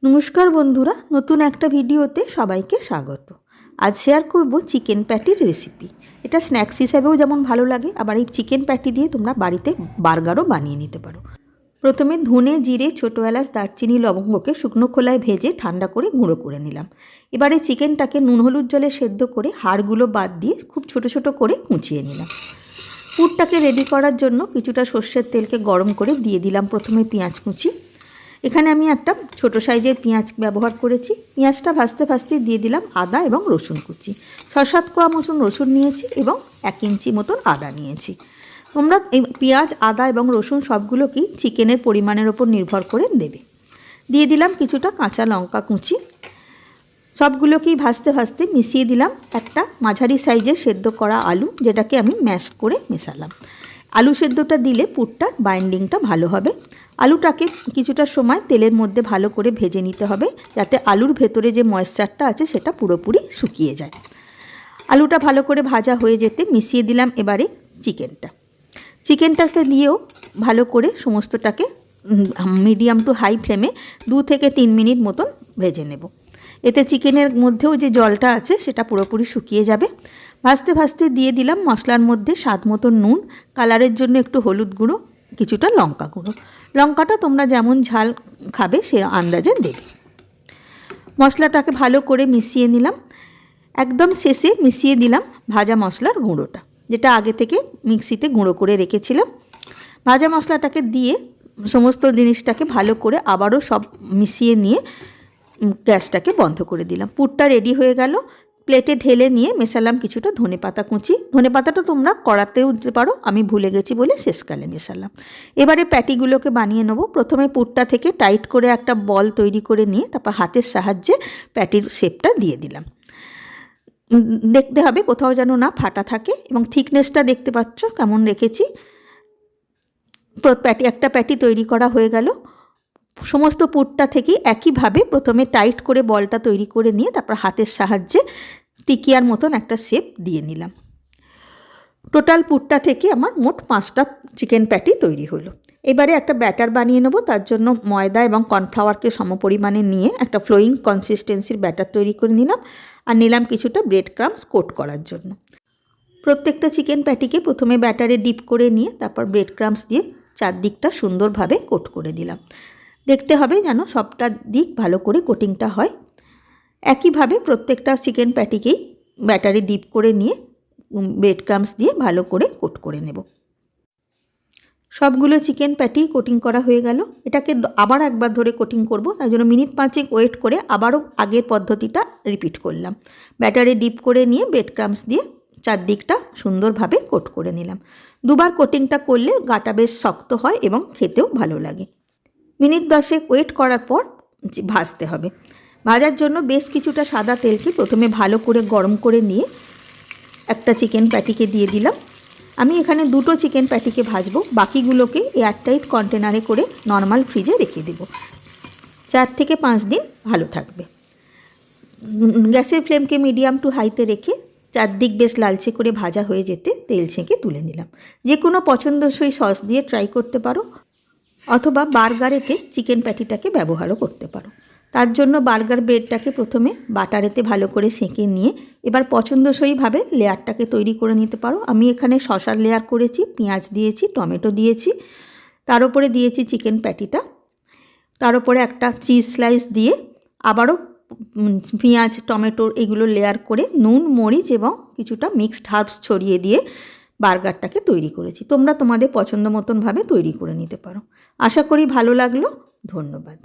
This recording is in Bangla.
নমস্কার বন্ধুরা, নতুন একটা ভিডিওতে সবাইকে স্বাগত। আজ শেয়ার করব চিকেন প্যাটির রেসিপি। এটা স্ন্যাক্স হিসেবেও যেমন ভালো লাগে, আবার এই চিকেন প্যাটি দিয়ে তোমরা বাড়িতে বার্গারও বানিয়ে নিতে পারো। প্রথমে ধনে, জিরে, ছোটো এলাচ, দারচিনি, লবঙ্গকে শুকনো খোলায় ভেজে ঠান্ডা করে গুঁড়ো করে নিলাম। এবারে চিকেনটাকে নুন হলুদ জলে সেদ্ধ করে হাড়গুলো বাদ দিয়ে খুব ছোট ছোট করে কুচিয়ে নিলাম। পুরটাকে রেডি করার জন্য কিছুটা সর্ষের তেলকে গরম করে দিয়ে দিলাম প্রথমে পেঁয়াজ কুচি। এখানে আমি একটা ছোট সাইজের পেঁয়াজ ব্যবহার করেছি। পেঁয়াজটা ভাজতে ভাজতে দিয়ে দিলাম আদা এবং রসুন কুচি। 6-7 কোয়া মতন রসুন নিয়েছি এবং 1 ইঞ্চি মতন আদা নিয়েছি। তোমরা এই পেঁয়াজ, আদা এবং রসুন সবগুলোকেই চিকেনের পরিমাণের ওপর নির্ভর করে দেবে। দিয়ে দিলাম কিছুটা কাঁচা লঙ্কা কুচি। সবগুলোকেই ভাজতে ভাজতে মিশিয়ে দিলাম একটা মাঝারি সাইজের সেদ্ধ করা আলু, যেটাকে আমি ম্যাশ করে মেশালাম। আলু সেদ্ধটা দিলে পুরটার বাইন্ডিংটা ভালো হবে। আলুটাকে কিছুটা সময় তেলের মধ্যে ভালো করে ভেজে নিতে হবে, যাতে আলুর ভেতরে যে ময়েশ্চারটা আছে সেটা পুরোপুরি শুকিয়ে যায়। আলুটা ভালো করে ভাজা হয়ে যেতে মিশিয়ে দিলাম এবারে চিকেনটাকে দিয়েও ভালো করে সমস্তটাকে মিডিয়াম টু হাই ফ্লেমে 2 থেকে 3 মিনিট মতন ভেজে নেব। এতে চিকেনের মধ্যেও যে জলটা আছে সেটা পুরোপুরি শুকিয়ে যাবে। ভাজতে ভাজতে দিয়ে দিলাম মশলার মধ্যে স্বাদ মতো নুন, কালারের জন্য একটু হলুদ গুঁড়ো, কিছুটা লঙ্কা গুঁড়ো। লঙ্কাটা তোমরা যেমন ঝাল খাবে সে আন্দাজে দেবে। মশলাটাকে ভালো করে মিশিয়ে নিলাম। একদম শেষে মিশিয়ে দিলাম ভাজা মশলার গুঁড়োটা, যেটা আগে থেকে মিক্সিতে গুঁড়ো করে রেখেছিলাম। ভাজা মশলাটাকে দিয়ে সমস্ত জিনিসটাকে ভালো করে আবারও সব মিশিয়ে নিয়ে গ্যাসটাকে বন্ধ করে দিলাম। পুরটা রেডি হয়ে গেল। প্লেটে ঢেলে নিয়ে মেশালাম কিছুটা ধনেপাতা কুচি। ধনেপাতাটা তোমরা কড়াতেও দিতে পারো, আমি ভুলে গেছি বলে শেষকালে মেশালাম। এবারে প্যাটিগুলোকে বানিয়ে নেব। প্রথমে পুরটা থেকে টাইট করে একটা বল তৈরি করে নিয়ে তারপর হাতের সাহায্যে প্যাটির শেপটা দিয়ে দিলাম। দেখতে হবে কোথাও যেন না ফাটা থাকে, এবং থিকনেসটা দেখতে পাচ্ছ কেমন রেখেছি। একটা প্যাটি তৈরি করা হয়ে গেল। সমস্ত পুরটা থেকে একইভাবে প্রথমে টাইট করে বলটা তৈরি করে নিয়ে তারপর হাতের সাহায্যে টিকিয়ার মতন একটা শেপ দিয়ে নিলাম। টোটাল পুরটা থেকে আমার মোট 5টা চিকেন প্যাটি তৈরি হলো। এবারে একটা ব্যাটার বানিয়ে নেব। তার জন্য ময়দা এবং কর্নফ্লাওয়ারকে সমপরিমাণে নিয়ে একটা ফ্লোয়িং কনসিস্টেন্সির ব্যাটার তৈরি করে নিলাম, আর নিলাম কিছুটা ব্রেড ক্রাম্বস কোট করার জন্য। প্রত্যেকটা চিকেন প্যাটিকে প্রথমে ব্যাটারে ডিপ করে নিয়ে তারপর ব্রেড ক্রাম্বস দিয়ে চারদিকটা সুন্দরভাবে কোট করে দিলাম। দেখতে হবে যেন সবটা দিক ভালো করে কোটিংটা হয়। একইভাবে প্রত্যেকটা চিকেন প্যাটিকেই ব্যাটারে ডিপ করে নিয়ে ব্রেড ক্রাম্বস দিয়ে ভালো করে কোট করে নেব। সবগুলো চিকেন প্যাটি কোটিং করা হয়ে গেল। এটাকে আবার একবার ধরে কোটিং করব, তাই জন্য মিনিট 5 ওয়েট করে আবারও আগের পদ্ধতিটা রিপিট করলাম। ব্যাটারে ডিপ করে নিয়ে ব্রেড ক্রাম্বস দিয়ে চারদিকটা সুন্দরভাবে কোট করে নিলাম। 2বার কোটিংটা করলে গাটা বেশ শক্ত হয় এবং খেতেও ভালো লাগে। মিনিট 10 ওয়েট করার পর ভাজতে হবে। ভাজার জন্য বেশ কিছুটা সাদা তেলকে প্রথমে ভালো করে গরম করে নিয়ে একটা চিকেন প্যাটিকে দিয়ে দিলাম। আমি এখানে 2টো চিকেন প্যাটিকে ভাজবো, বাকিগুলোকে এয়ারটাইট কন্টেনারে করে নর্মাল ফ্রিজে রেখে দেব। 4 থেকে 5 দিন ভালো থাকবে। গ্যাসের ফ্লেমকে মিডিয়াম টু হাইতে রেখে চারদিক বেশ লালচে করে ভাজা হয়ে যেতে তেল ছেঁকে তুলে নিলাম। যে কোনো পছন্দসই সস দিয়ে ট্রাই করতে পারো, অথবা বার্গারেতে চিকেন প্যাটিটাকে ব্যবহারও করতে পারো। তার জন্য বার্গার ব্রেডটাকে প্রথমে বাটারেতে ভালো করে সেঁকে নিয়ে এবার পছন্দসইভাবে লেয়ারটাকে তৈরি করে নিতে পারো। আমি এখানে শসার লেয়ার করেছি, পেঁয়াজ দিয়েছি, টমেটো দিয়েছি, তার উপরে দিয়েছি চিকেন প্যাটিটা, তার উপরে একটা চিজ স্লাইস দিয়ে আবারও পেঁয়াজ, টমেটো এগুলো লেয়ার করে নুন, মরিচ এবং কিছুটা মিক্সড হার্বস ছড়িয়ে দিয়ে বার্গারটাকে তৈরি করেছি। তোমরা তোমাদের পছন্দ মতনভাবে তৈরি করে নিতে পারো। আশা করি ভালো লাগলো। ধন্যবাদ।